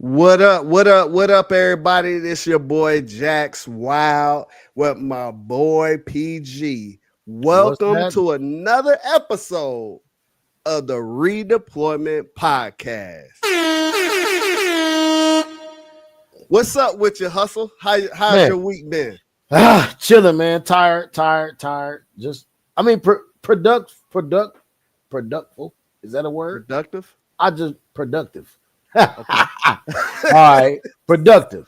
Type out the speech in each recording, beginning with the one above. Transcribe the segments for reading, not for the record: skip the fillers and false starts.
What up? What up? What up, everybody? This your boy Jax Wild with my boy PG. What's Welcome that? to another episode of the Redeployment Podcast. What's up with your hustle? How's Man, your week been? chilling, man. Tired. Just, I mean, productful. Is that a word? Productive? I just productive. Okay. All right, productive.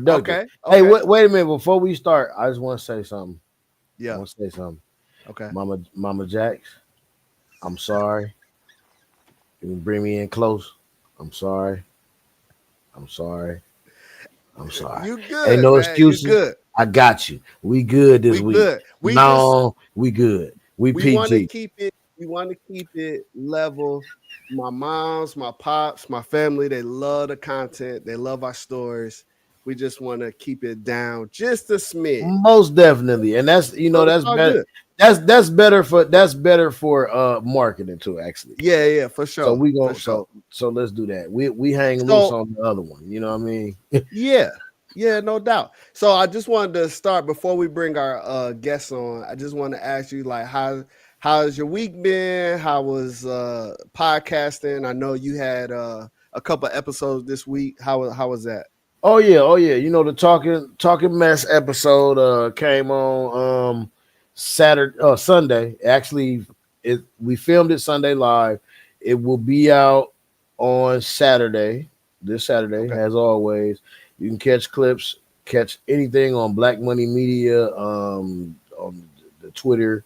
Okay. Hey, Okay. wait a minute. Before we start, I just want to say something. Yeah. Okay. Mama Jax, I'm sorry. You can bring me in close. I'm sorry. I'm sorry. You Ain't good, no man. You excuses. good. I got you. We good this We week. good. No, we good. We We want to PG. keep it. We want to keep it level. My moms, my pops, my family, they love the content. They love our stories. We just want to keep it down just a smidge. Most definitely. And that's So it's that's all better. good. That's better for marketing too, actually. Yeah, for So sure. we For going sure. so let's do that. We hang loose So on the other one. You know what I mean? yeah, no doubt. So I just wanted to start before we bring our guests on. I just want to ask you, like, how's your week been? How was podcasting? I know you had a couple episodes this week. How was that? Oh yeah. You know the talking mess episode came on Saturday Sunday. Actually, we filmed it Sunday live. It will be out on Saturday, this Saturday, Okay. as always. You can catch clips, catch anything on Black Money Media, on the Twitter,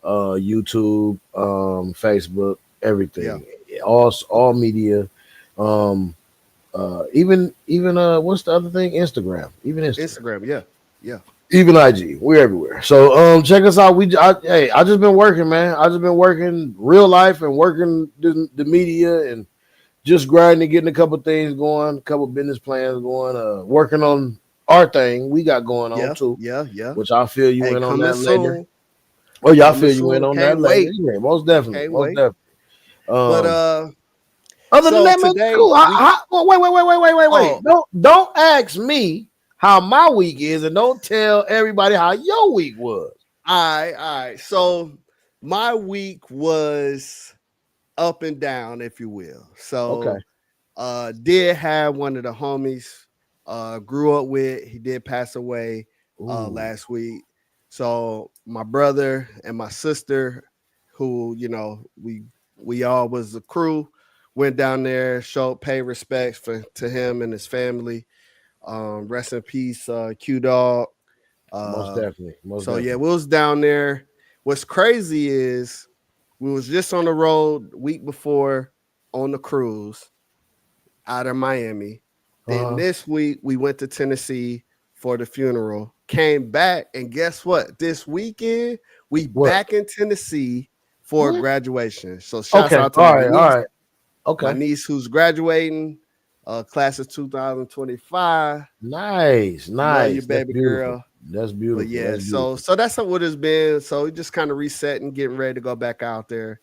YouTube, Facebook, Yeah. everything, all media. Um, even what's the other thing? Instagram, even Instagram, Instagram. Yeah. Yeah. even IG. We're everywhere. So check us out. Hey, I just been working, man. I just been working real life and working the media and just grinding, getting a couple things going, a couple business plans going, working on our thing we got going on Yeah. too, Yeah. Yeah. which I'll fill you Hey, in on coming that later. soon. Oh, y'all Coming fill you in soon. on that Can't later. wait. Yeah, most definitely, Can't most wait. definitely. But Um, other than so that, man, it's today cool. we Well, wait. oh Don't ask me how my week is, and don't tell everybody how your week was. all right. So my week was up and down, if you will. Okay. So did have one of the homies grew up with. He did pass away Ooh. last week. So my brother and my sister, who we all was a crew, went down there, showed pay respects to him and his family. Rest in peace, Q Dog. Most Uh, definitely. Most so yeah, definitely. we was down there. What's crazy is we was just on the road week before on the cruise out of Miami. Then Uh-huh. this week we went to Tennessee for the funeral. Came back and guess what? This weekend we What? back in Tennessee for What? graduation. So shouts Okay. out to All my right. niece, All right. Okay. who's graduating, class of 2025. Nice. Love you, Nice. That's baby beautiful. girl. That's But beautiful. yeah, That's so beautiful. so that's what it's been. So we just kind of resetting, getting ready to go back out there.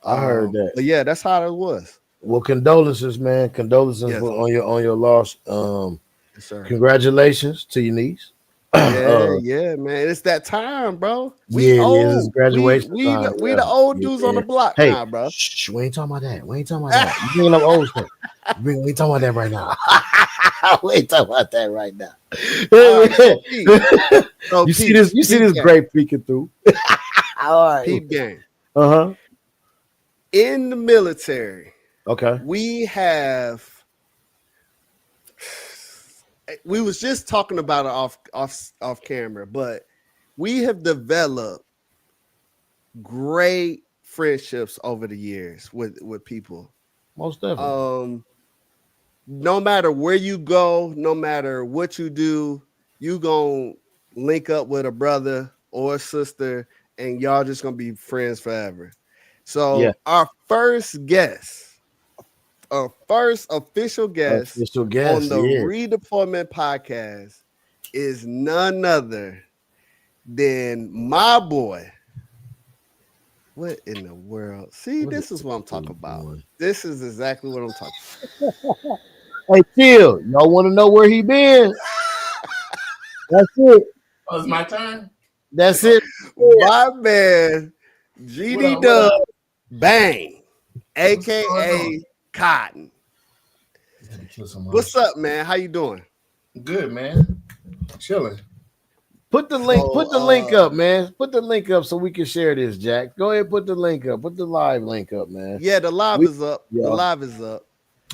I heard that. But yeah, that's how it was. Well, condolences, man. Condolences Yes, on your loss. yes, sir. Congratulations to your niece. Yeah, man. It's that time, bro. We Yeah, it is. It's old. We graduation we time. the, we the old Yeah, dudes on yeah. the block Hey, now, bro. we ain't talking about that. We ain't talking about that. You bringing up old stuff. We ain't talking about that right now. We ain't talking about that right now. All right, so Pete. So You see this? You see Peep this game. grape peeking through? All right. Peep game. Uh huh. In the military, Okay. we have. We was just talking about it off camera, but we have developed great friendships over the years with people. Most definitely. No matter where you go, no matter what you do, you gonna link up with a brother or a sister, and y'all just gonna be friends forever. Yeah. So our first official guest Official on guest. the Yeah. Redeployment Podcast is none other than my boy. What in the world? See, What is this is what I'm this talking dude about. doing? This is exactly what I'm talking about. Hey, chill. Y'all want to know where he been? That's it. Oh, it's my turn. That's it. My man, What GD up? What Dub up? Bang, What's going on? aka Cotton. Let me kill some What's up, man? How you doing? Good, man. Chilling. Put the link. So, Put the link up, man. Put the link up so we can share this, Jack. Go ahead. Put the link up. Put the live link up, man. yeah, the live We, is up. The yeah. live is up.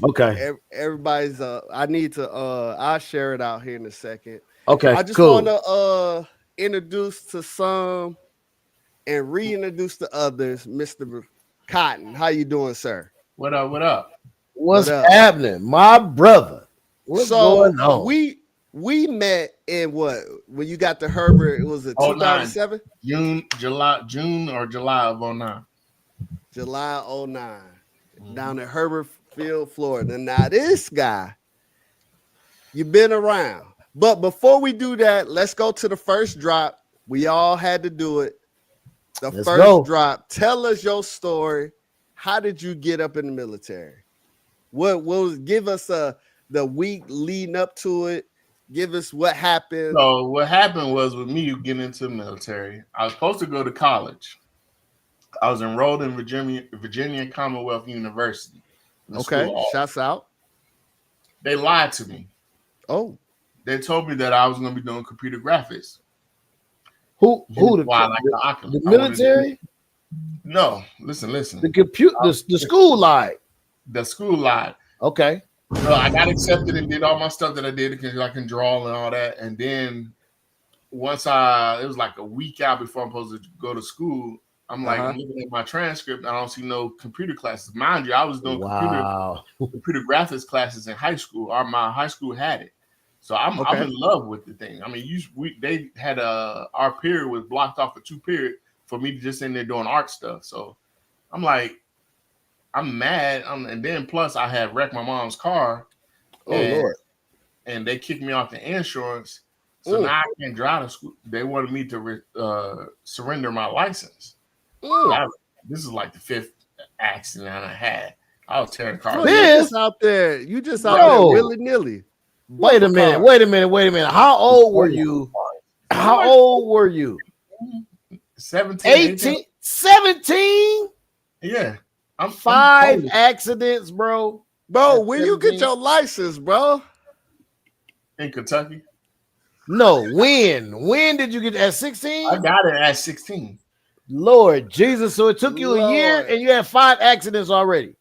Okay. Everybody's up. I need to. I'll share it out here in a second. Okay. I just want Cool. to introduce to some and reintroduce to others, Mr. Cotton. How you doing, sir? What up? What up? What's What up? happening, my brother? What's So going on? we met in what when you got to Herbert? It was a Oh, 9. 2007, June or July of 09. July 09, down at Herbert Field, Florida. Now this guy, you've been around, but before we do that, let's go to the first drop. We all had to do it. The Let's first go. drop. Tell us your story. How did you get up in the military? What was give us the week leading up to it? Give us what happened. So what happened was with me getting into the military, I was supposed to go to college. I was enrolled in Virginia Commonwealth University. in the Okay, school. shouts out. They lied to me. Oh, They told me that I was going to be doing computer graphics. Who Why I like the Oculus. the military? No, listen. The compute the school lied. The school lied. Okay. So I got accepted and did all my stuff that I did because I can draw and all that. And then once it was like a week out before I'm supposed to go to school. I'm like, I'm looking at my transcript. I don't see no computer classes. Mind you, I was doing computer graphics classes in high school. My high school had it. So I'm in love with the thing. I mean, they had our period was blocked off for 2 periods for me to just in there doing art stuff. So I'm like, I'm mad. And then plus I had wrecked my mom's car. Lord. And they kicked me off the insurance. So now I can't drive to school. They wanted me to surrender my license. This is like the 5th accident I had. I was tearing cars. You just out there willy nilly. Wait a minute. How old were you? 17. 18, 17? Yeah. I'm 5 accidents, bro. Bro, when you get your license, bro? In Kentucky. No, when? When did you get at 16? I got it at 16. Lord Jesus. So it took you a year and you had 5 accidents already.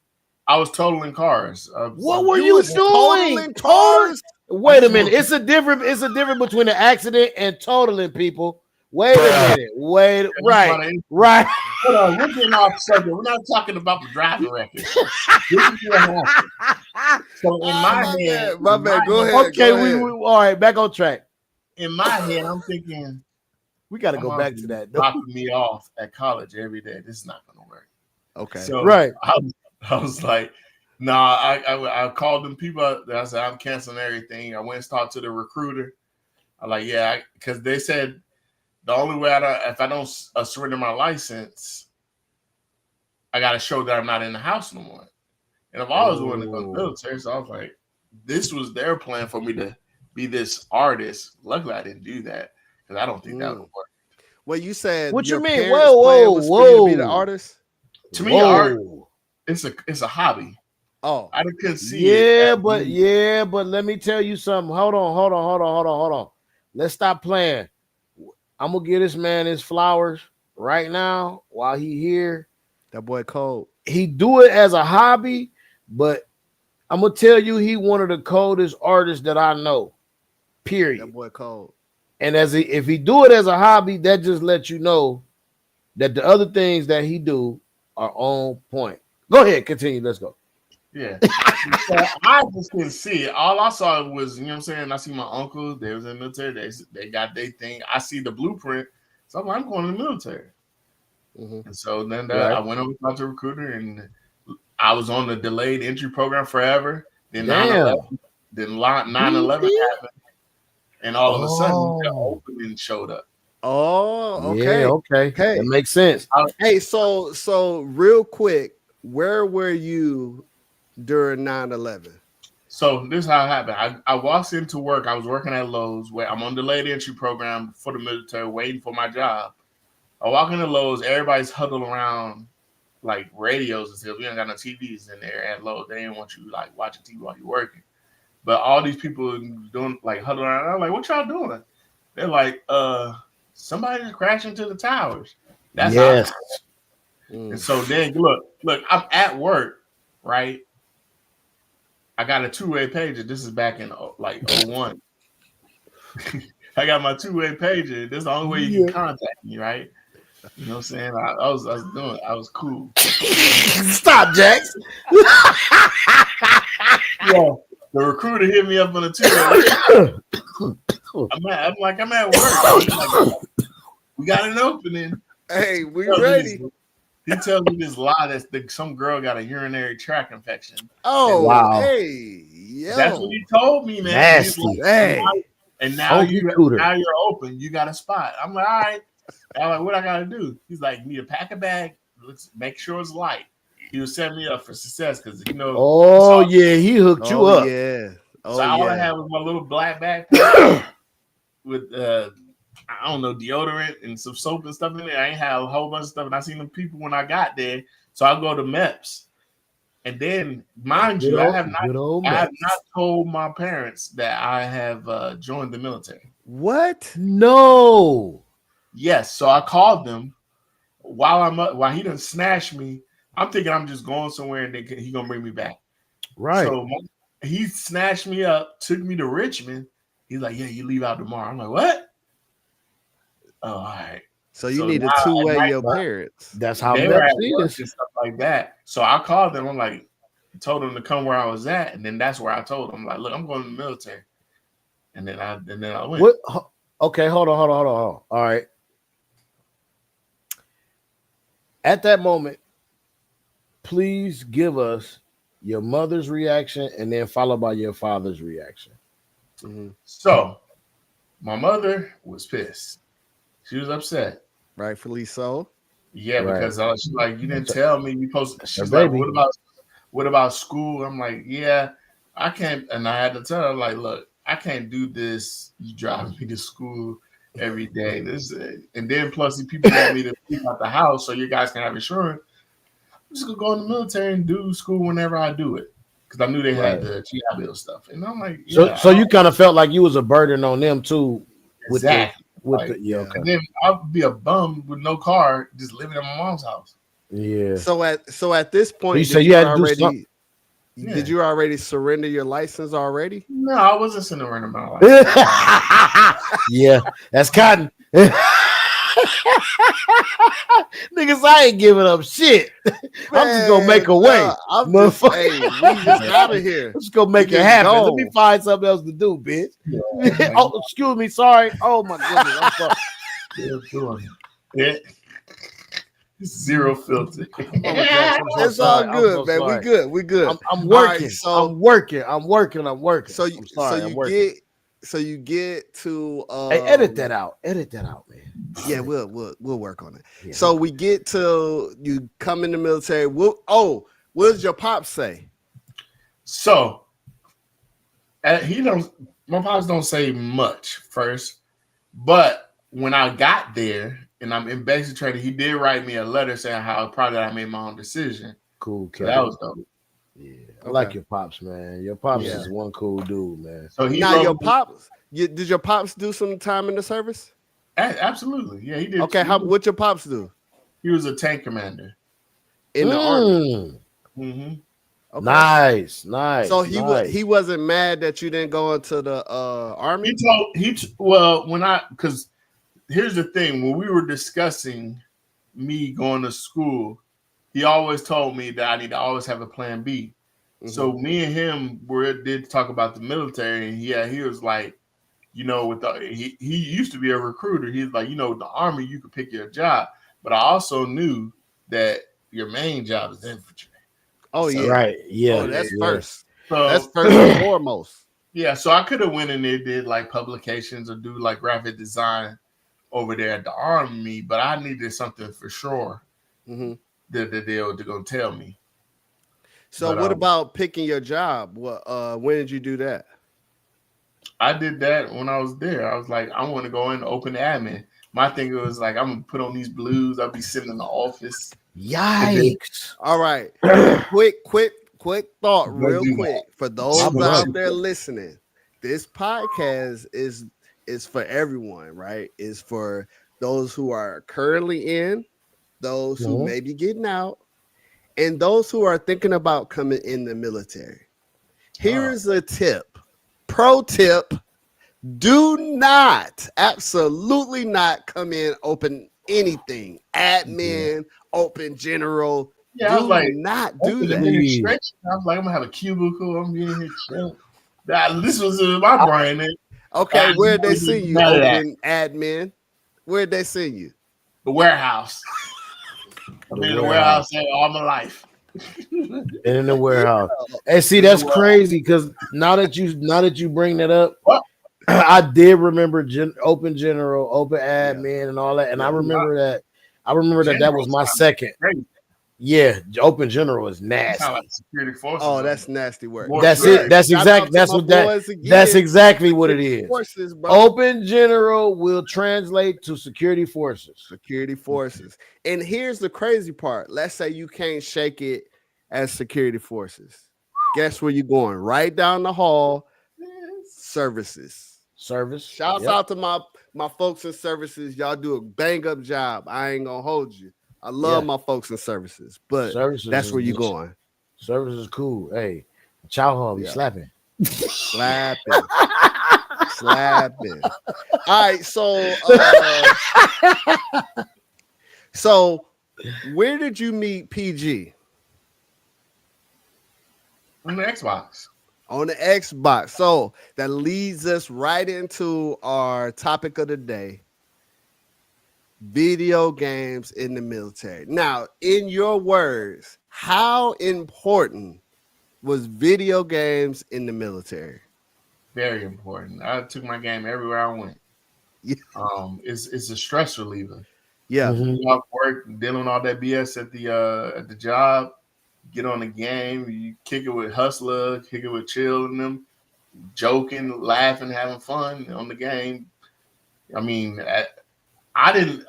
I was totaling cars. What were you doing? Totaling cars? Wait a minute. It's a difference between an accident and totaling, people. Wait a minute. Right. Hold on, we're getting off subject. We're not talking about the driving record. This is what happened. So in my head, go ahead. Okay, we all right. Back on track. In my head, I'm thinking we got to go back to that. Dropping me off at college every day. This is not going to work. Okay. So right. I was like, nah. I called them people. I said I'm canceling everything. I went and talked to the recruiter. I'm like, yeah, because they said the only way if I don't surrender my license, I got to show that I'm not in the house no more. And I've always wanted to go to the military, so I was like, this was their plan for me to be this artist. Luckily, I didn't do that because I don't think that would work. Well, you said what you mean? Whoa! To be the artist. To me, art it's a hobby. Oh, I couldn't see it. But let me tell you something. Hold on. Let's stop playing. I'm gonna give this man his flowers right now while he here. That boy cold. He do it as a hobby, but I'm gonna tell you he one of the coldest artists that I know. Period. That boy cold. And if he do it as a hobby, that just lets you know that the other things that he do are on point. Go ahead, continue. Let's go. Yeah. So I just couldn't see it. All I saw was, you know what I'm saying? I see my uncle, they was in the military, they got their thing. I see the blueprint. So I'm like, I'm going to the military. And so then I went over to the recruiter and I was on the delayed entry program forever. Then 9/11 happened. And all of a sudden the opening showed up. Oh, okay. Yeah, okay. That makes sense. Hey, so real quick, where were you during 9/11? So this is how it happened. I walked into work. I was working at Lowe's where I'm on the delayed entry program for the military, waiting for my job. I walk into Lowe's. Everybody's huddled around like radios and stuff. We ain't got no TVs in there at Lowe's. They didn't want you like watching TV while you're working. But all these people doing like huddled around. I'm like, what y'all doing? They're like, somebody's crashing to the towers. That's yes. And so then look, I'm at work, right? I got a two-way pager. This is back in like 01. I got my two-way pager. This is the only way you can contact me, right? You know what I'm saying? I was cool. Stop, Jax. Yeah. The recruiter hit me up on the two-way. I'm at work. Like, we got an opening. Hey, we ready. He tells me this lie that some girl got a urinary tract infection. Oh, wow. Hey, yo. That's what he told me, man. Nasty. Like, Hey. And now you're open. You got a spot. I'm like, all right. I'm like, what I gotta do? He's like, you need to pack a bag. Make sure it's light. He was setting me up for success because Oh yeah, he hooked you up. Yeah. Oh, so all yeah. I had was my little black backpack with I don't know, deodorant and some soap and stuff in there. I ain't had a whole bunch of stuff, and I seen them people when I got there. So I go to MEPS, and then mind you, I have not told my parents that I have joined the military. What? No. Yes, so I called them while he done snatched me. I'm thinking I'm just going somewhere and he gonna bring me back. Right. So he snatched me up, took me to Richmond. He's like, "Yeah, you leave out tomorrow." I'm like, "What?" Oh, all right. So you need a two-way your parents. That's how they MEPS were at work is and stuff like that. So I called them. I'm like, told them to come where I was at, and then that's where I told them, like, "Look, I'm going to the military." And then I went. What? Okay, hold on. All right. At that moment, please give us your mother's reaction and then followed by your father's reaction. Mm-hmm. So my mother was pissed. She was upset. Rightfully so. Yeah, Right. because she's like, you didn't tell me you posted. She's baby. like, what about school? I'm like, yeah, I can't. And I had to tell her, like, look, I can't do this. You driving me to school every day. And then plus the people want me to leave out the house so you guys can have insurance. I'm just gonna go in the military and do school whenever I do it. Because I knew they had the GI Bill stuff. And I'm like, yeah. So you kind of felt like you was a burden on them too. Exactly. Okay. And then I'd be a bum with no car, just living at my mom's house. Yeah. So at this point, you said you had to do something. Did you already surrender your license already? No, I wasn't surrendering my license. Yeah, that's cotton. Niggas, I ain't giving up shit. I'm just gonna make a way. I'm just, hey, we just out of here. Let's go make it happen. Let me find something else to do, bitch. Yeah. Oh, excuse me, sorry. Oh my goodness, I'm sorry. Yeah. Zero filter. It's all good, man. We good. I'm working. Right, I'm working. So you get to hey, edit that out, man. Yeah, we'll work on it. Yeah. So we get to you come in the military. What does your pops say? So my pops don't say much first, but when I got there and I'm in basic training, he did write me a letter saying how proud that I made my own decision. Cool. So that was dope. Yeah, I like your pops, man. Your pops is one cool dude, man. So your pops, did your pops do some time in the service? Absolutely, yeah, he did. Okay, what your pops do? He was a tank commander in the army. Mm-hmm. Okay. Nice. So he wasn't mad that you didn't go into the army. Because here's the thing: when we were discussing me going to school, he always told me that I need to always have a plan B. Mm-hmm. So me and him did talk about the military, and he was like, he used to be a recruiter. He's like, with the army, you could pick your job, but I also knew that your main job is infantry. Oh, so, yeah. Right. Yeah. Oh, that's first. So, that's first and foremost. Yeah. So I could have went in there, did like publications or do like graphic design over there at the army, but I needed something for sure that they were going to tell me. So what about picking your job? What when did you do that? I did that when I was there. I was like, I want to go in and open admin. My thing was like, I'm gonna put on these blues. I'll be sitting in the office. Yikes! All right, quick thought, real quick for those out there listening. This podcast is for everyone, right? Is for those who are currently in, those who may be getting out, and those who are thinking about coming in the military. Here is a tip. Pro tip. Do not, absolutely not come in open anything. Admin, open general. Yeah, I was like, not do that. I was like, I'm gonna have a cubicle. I'm getting here chilling. This was in my brain. Man. Okay, where'd they send you? Open admin. Where'd they send you? The warehouse. I've been in the warehouse all my life. And in the warehouse. And see, that's crazy because now that you bring that up, I did remember open general, open admin, and all that. And I remember that. That was my second. Crazy. Yeah, open general is nasty. Like security forces. Oh, that's nasty work. That's it. That's exactly what it is. Forces, bro. Open general will translate to security forces. Security forces. And here's the crazy part. Let's say you can't shake it as security forces. Guess where you're going? Right down the hall. Services. Shouts out to my folks in services. Y'all do a bang up job. I ain't gonna hold you. I love my folks in services, but that's where you're going. Service is cool. Hey, chow hall be slapping. Slapping. All right, so where did you meet PG? On the Xbox. On the Xbox. So that leads us right into our topic of the day. Video games in the military. Now, in your words, how important was video games in the military? Very important. I took my game everywhere I went. Yeah. It's a stress reliever. Yeah. You off work, dealing with all that BS at the job, get on the game, you kick it with Hustler, kick it with Chill and them, joking, laughing, having fun on the game. I mean, I didn't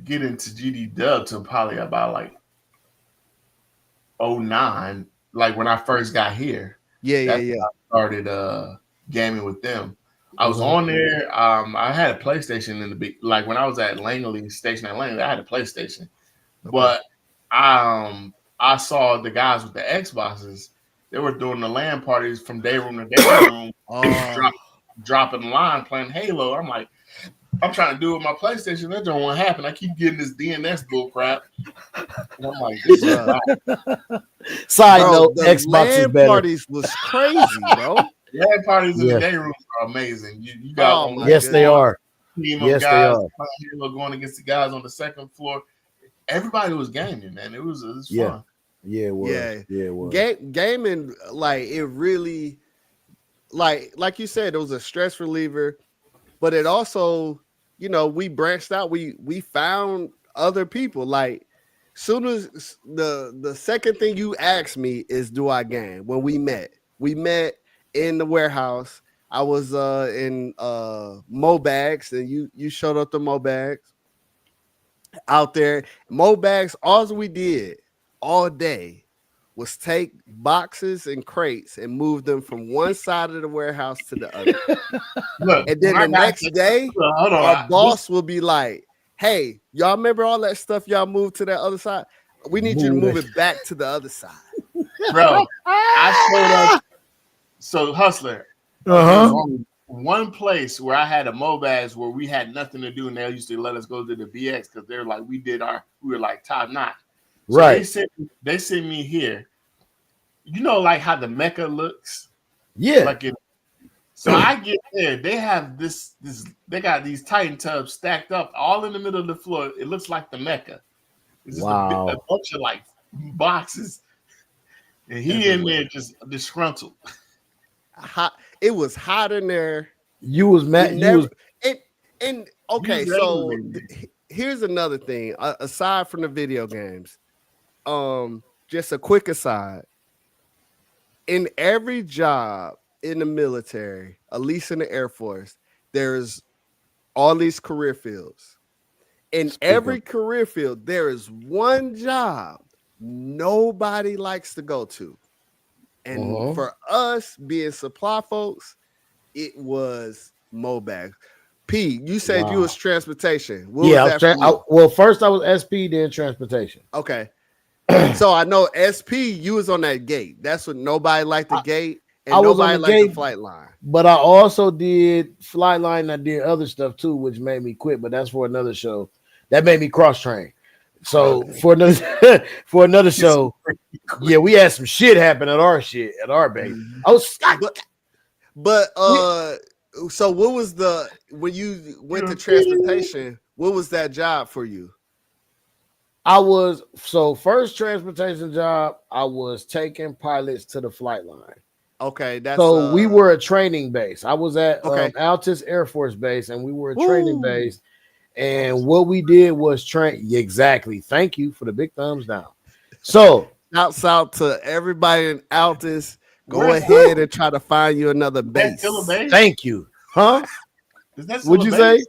get into GD Dub till probably about like 09, like when I first got here. Yeah. I started gaming with them. I was on there. I had a PlayStation in the big, like when I was at Langley Station at Langley, I had a PlayStation. Okay. But I saw the guys with the Xboxes. They were doing the LAN parties from day room to day room, dropping the line, playing Halo. I'm like, I'm trying to do it with my PlayStation. That don't want to happen. I keep getting this DNS bull crap. And I'm like, this is bad. Side note, Xbox LAN is better. parties was crazy, bro. LAN parties in the day room are amazing. You got they are. Team of guys Halo going against the guys on the second floor. Everybody was gaming, man. It was fun. Yeah, it was. Yeah, it was. Gaming, like it really, like you said, it was a stress reliever, but it also, we branched out. We found other people. Like, soon as the second thing you asked me is, do I game? When we met in the warehouse. I was in Mobags, and you showed up to Mobags. Out there, Mobags, all we did all day was take boxes and crates and move them from one side of the warehouse to the other. Look, and then the next day, our boss will be like, hey, y'all remember all that stuff y'all moved to that other side? We need you to move it back to the other side. Bro, I showed up. So, Hustler, one place where I had a Mobags where we had nothing to do, and they used to let us go to the BX because they're like, we were like top notch. So right. They sent me here. Like how the Mecca looks? Yeah. So I get there. They have this they got these Titan tubs stacked up all in the middle of the floor. It looks like the Mecca. It's just a bunch of boxes. And he in there just disgruntled. Hot. It was hot in there. You was mad. Okay, so here's another thing. Aside from the video games, just a quick aside. In every job in the military, at least in the Air Force, there's all these career fields. In every career field, there is one job nobody likes to go to. And for us being supply folks, it was Mobac. P, you said you was transportation. What was that well, first I was SP, then transportation. Okay. So I know SP, you was on that gate. That's what nobody liked the gate, and nobody liked the flight line. But I also did flight line. I did other stuff too, which made me quit. But that's for another show. That made me cross train. So for another show, yeah, we had some shit happen at our base. But so what was when you went to transportation? What was that job for you? First transportation job, I was taking pilots to the flight line. Okay, we were a training base. I was at Altus Air Force Base, and we were a training base. And what we did was train. Exactly. Thank you for the big thumbs down. So, shouts out to everybody in Altus. Go ahead and try to find you another base. Thank you. Huh? What'd you say?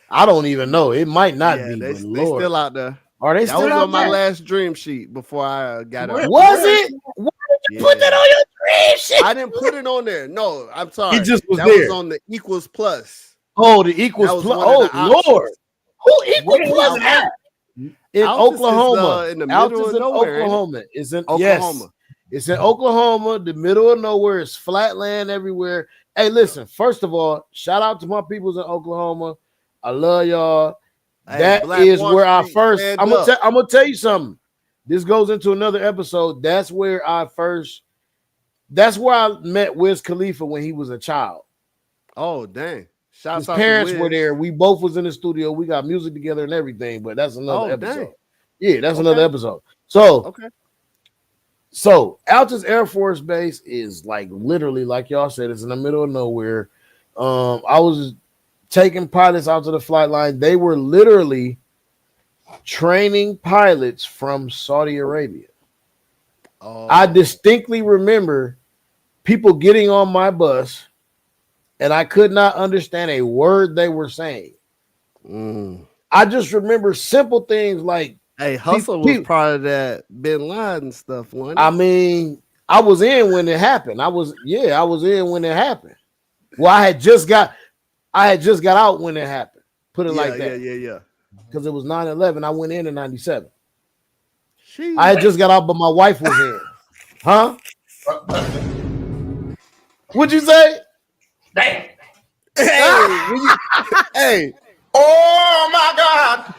I don't even know. It might not be. They still out there. Are they still out there? That was on my last dream sheet before I got it. Was it? Why did you put that on your dream sheet? I didn't put it on there. No, I'm sorry. It just was that there. was on the equals plus. Oh, the equals plus. Oh, Lord. Who equals plus that? In Oklahoma. In the middle of nowhere. Oklahoma. It's in Oklahoma. Yes. It's in Oklahoma, the middle of nowhere. It's flat land everywhere. Hey, listen, first of all, shout out to my peoples in Oklahoma. I love y'all. Hey, that is where I first. I'm gonna tell you something. This goes into another episode. That's where I met Wiz Khalifa when he was a child. Oh, dang. His parents were there. We both was in the studio. We got music together and everything, but that's another episode. Dang. Yeah, that's another episode. So, So Altus Air Force Base is like literally, like y'all said, it's in the middle of nowhere. I was taking pilots out to the flight line. They were literally training pilots from Saudi Arabia. I distinctly remember people getting on my bus, and I could not understand a word they were saying. I just remember simple things like, hey, Hustle was part of that Bin Laden stuff, wasn't it? I mean, I was in when it happened. I was in when it happened. Well, I had just got out when it happened. Put it like that. Yeah. Because it was 9/11. I went in 97. I had just got out, but my wife was in. Huh? What'd you say? Damn. Hey. Oh my God.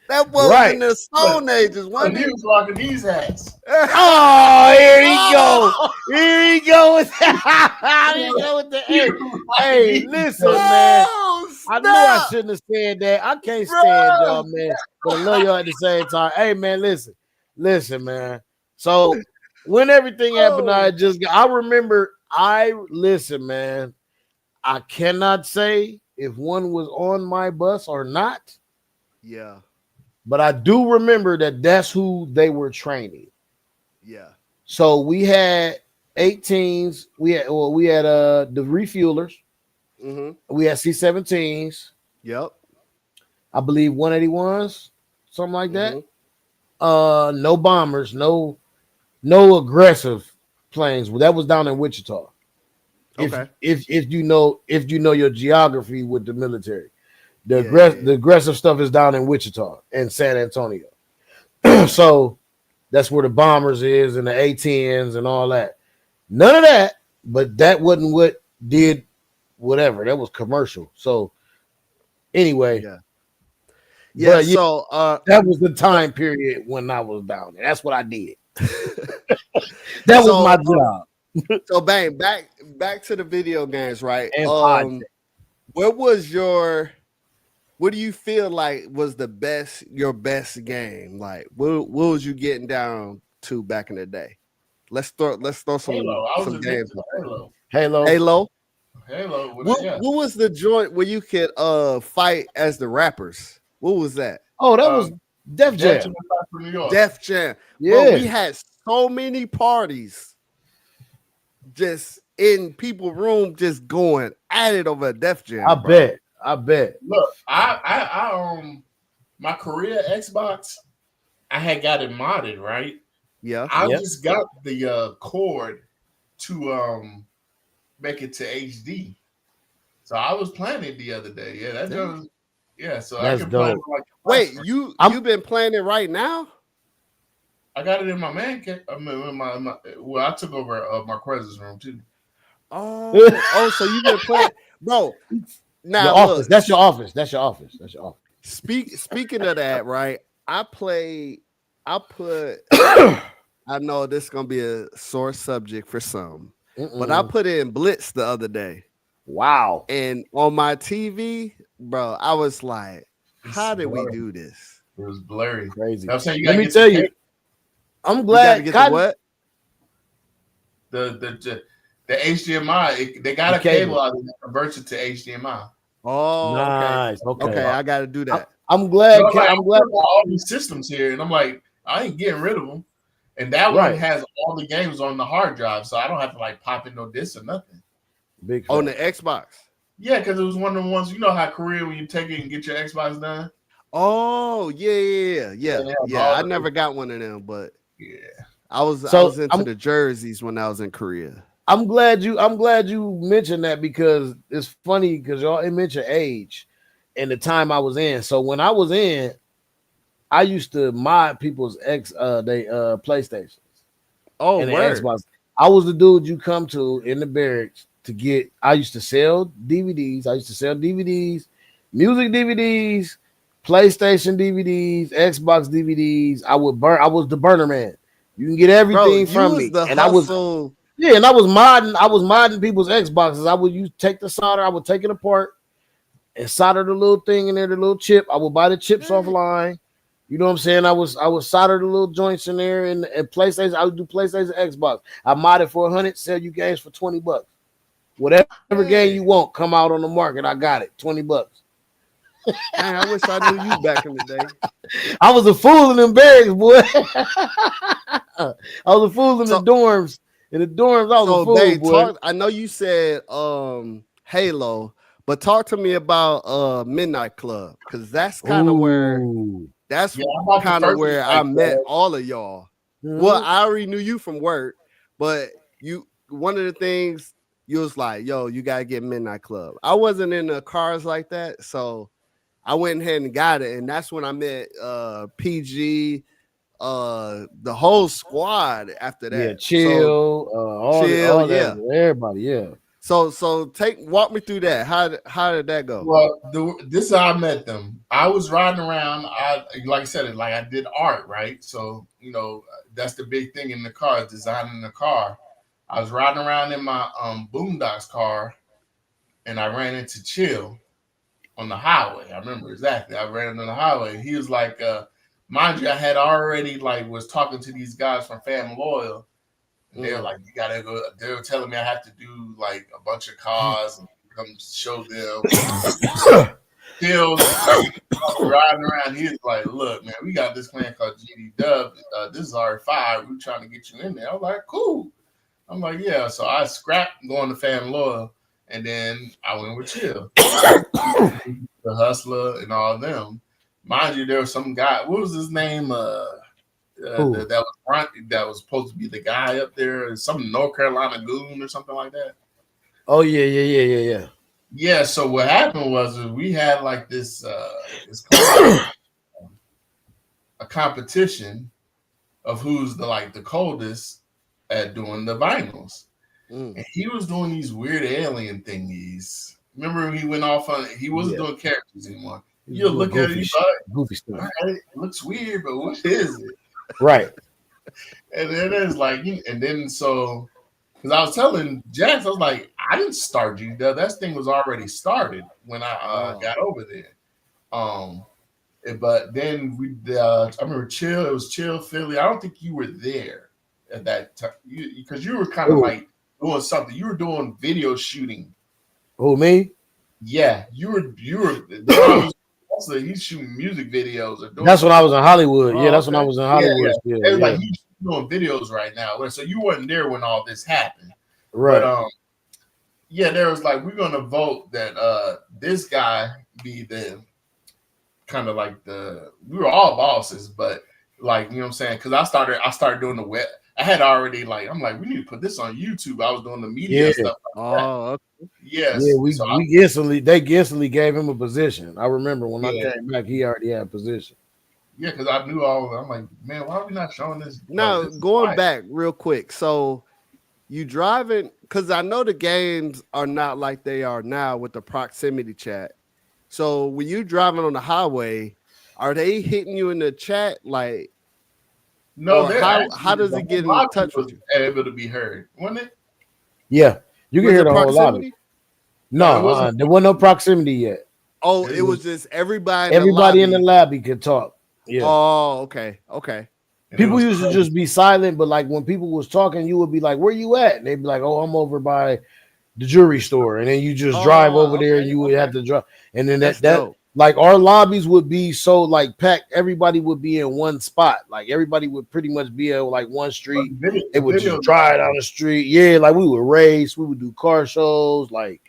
That was in the Stone Ages, wasn't he? Was rocking these hats. Oh, here he go. Here he go with that. Here he go with the hey, listen, man. I knew I shouldn't have said that. I can't stand y'all, man. But I love y'all at the same time. Hey, man, listen, man. So when everything happened, I remember. Listen, man. I cannot say if one was on my bus or not. Yeah. But I do remember that that's who they were training. Yeah. So we had 18s. We had the refuelers. We had C-17s. Yep. I believe 181s, something like that. No bombers, no aggressive planes. Well, that was down in Wichita. Okay. If you know your geography with the military. The aggressive stuff is down in Wichita and San Antonio. So that's where the bombers is and the A-10s and all that. None of that, but that wasn't what did whatever. That was commercial. So anyway. Yeah. So that was the time period when I was down there. That's what I did. That was my job. So bang, back to the video games, right? And what do you feel like was your best game? Like, what was you getting down to back in the day? Let's throw some games. Halo. What was the joint where you could fight as the rappers? What was that? Oh, Def Def Jam. Jam for New York. Def Jam. Yeah. Bro, we had so many parties just in people's room just going at it over Def Jam. I bet. Look, I my Korea Xbox, I had got it modded, right? Yeah. I just got the cord to make it to HD. So I was playing it the other day. Yeah, that just so That's I can play it dope. like Wait, you been playing it right now? I got it in my man cave. I mean, in my well, I took over Marquez's room too. Oh, so you've been playing, bro. Now Your office. That's your office. That's your office. That's your office. Speaking of that, right? I know this is gonna be a sore subject for some, but I put in Blitz the other day. Wow. And on my TV, bro, I was like, how did we do this? It was blurry. Crazy. I'm saying Let me tell you, I'm glad. You gotta get the HDMI, they got a cable out that converts it to HDMI. Oh, nice. Okay, I got to do that. I'm glad. I'm glad all these systems here, and I'm like, I ain't getting rid of them. And that one has all the games on the hard drive, so I don't have to like pop in no disc or nothing. Big on the Xbox. Yeah, because it was one of the ones, you know how Korea when you take it and get your Xbox done. Oh yeah. I never got one of them, but I was into the jerseys when I was in Korea. I'm glad you mentioned that because it's funny because y'all mentioned age and the time I was in. So when I was in, I used to mod people's PlayStations. Oh, and the word. Xbox. I was the dude you come to in the barracks to get. I used to sell DVDs. Music DVDs, PlayStation DVDs, Xbox DVDs. I was the burner man. You can get everything from me. And I was modding people's Xboxes. I would take the solder. I would take it apart and solder the little thing in there, the little chip. I would buy the chips offline. You know what I'm saying? I was solder the little joints in there and PlayStation. I would do PlayStation, Xbox. I modded for $100, sell you games for $20. Whatever game you want, come out on the market. I got it, $20. Man, I wish I knew you back in the day. I was a fool in them barracks, boy. I was a fool in the dorms. In the dorms, I was a fool, boy. I know you said Halo, but talk to me about Midnight Club because that's kind of where. That's kind of where I met all of y'all. Mm-hmm. Well, I already knew you from work, but one of the things you was like, yo, you gotta get Midnight Club. I wasn't in the cars like that, so I went ahead and got it, and that's when I met PG, the whole squad after that. Yeah, Chill, everybody, yeah. So walk me through that. How did that go? Well, this is how I met them. I was riding around. Like I said, I did art, right? So that's the big thing in the car, designing the car. I was riding around in my Boondocks car, and I ran into Chill on the highway. I remember exactly. I ran on the highway. He was like, mind you, I had already was talking to these guys from Fam Loyal. And they're like, you gotta go. They were telling me I have to do a bunch of cars and come show them. Still riding around. He was like, look, man, we got this clan called GD Dub. This is R5. We're trying to get you in there. I was like, cool. I'm like, yeah. So I scrapped going to Fam Loyal, and then I went with Chill, the Hustler, and all of them. Mind you, there was some guy. What was his name? That was supposed to be the guy up there, some North Carolina goon or something like that. Oh yeah. Yeah. So what happened was we had this a competition of who's the coldest at doing the vinyls, and he was doing these weird alien thingies. Remember when he went off on? He wasn't doing characters anymore. You look at it, goofy stuff. It looks weird, but what is it? Right. And then it's because I was telling Jax, I was like, I didn't start you. That thing was already started when I got over there. But then I remember Chill. It was Chill Philly. I don't think you were there at that time because you were kind of doing something. You were doing video shooting. Oh, me? Yeah, you were. also he's shooting music videos or doing That's when I was in Hollywood. Oh, Yeah, that's when I okay. was in yeah, Hollywood yeah. still. It was Yeah. like he's doing videos right now. So you wasn't there when all this happened. Right. But yeah, there was like we're gonna vote that this guy be the kind of like we were all bosses, but like you know what I'm saying? Because I started doing the web. I had already like I'm like we need to put this on YouTube. I was doing the media Yeah. stuff like that. Oh, okay. Yes. Yeah, So we instantly they instantly gave him a position. I remember when I yeah, came back, he already had a position. yeah, because I knew all. I'm like, man, why are we not showing this? Like, Now this is going fire. back real quick, so you driving because I know the games are not like they are now with the proximity chat. So when you driving on the highway, are they hitting you in the chat like, No, or they're how actually does the he whole get in lobby touch was with you? able to be heard, wasn't it? Yeah, you can Was hear it the whole lobby. proximity? No, it No, wasn't. there wasn't no proximity yet. Oh, It it was was, just everybody in the Everybody in the lobby. lobby could talk. Yeah. Oh, okay, okay. and it People was used to crazy. just be silent, but like when people was talking, you would be like, "Where you at?" And they'd be like, "Oh, I'm over by the jewelry store," and then you just drive over Oh, there, and okay, you would have to drive. And then that's that dope. like our lobbies would be so like packed. Everybody would be in one spot. Like everybody would pretty much be in like one But street. They the would video, just drive down the street. Yeah, like we would race. We would do car shows. Like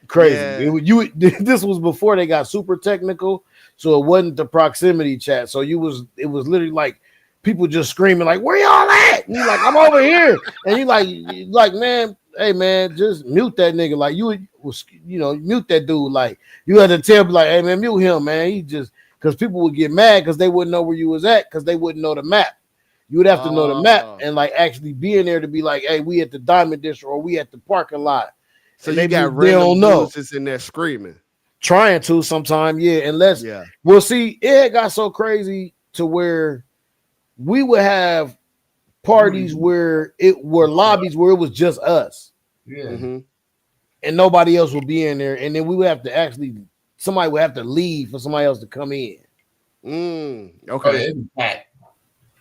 crazy. Yeah, This was before they got super technical, so it wasn't the proximity chat. So it was literally like people just screaming like, "Where y'all at?" And you like, "I'm over here," and you like, man, hey man, just mute that nigga. Like mute that dude. Like you had to tell me like, hey man, mute him, man. He just because people would get mad because they wouldn't know where you was at because they wouldn't know the map. You would have to know the map oh, and like actually be in there to be like, hey, we at the Diamond District or we at the parking lot. so And you got they random don't know. dudes just in there screaming. Trying to sometime, yeah. Unless Yeah. we'll see, it got so crazy to where we would have parties where it were lobbies where it was just us yeah. Mm-hmm. and nobody else would be in there, and then we would have to actually somebody would have to leave for somebody else to come in. Mm, Oh, okay. yeah, it was packed.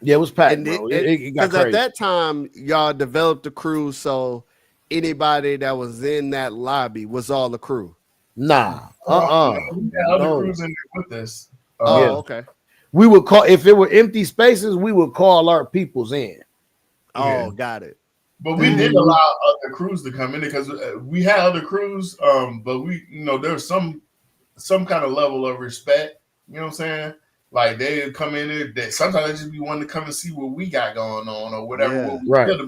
Yeah, it was packed, And bro. It got because at crazy. that time y'all developed the crew, so anybody that was in that lobby was all the crew. Nah, We had other no. crews in there with us. Oh, Yeah. okay. We would call if it were empty spaces, we would call our peoples in. Oh, Yeah. got it. But we did allow other crews to come in because we had other crews, but there was some kind of level of respect. You know what I'm saying? Like they come in there. Sometimes they just be wanting to come and see what we got going on or whatever. Yeah. What we Right. did.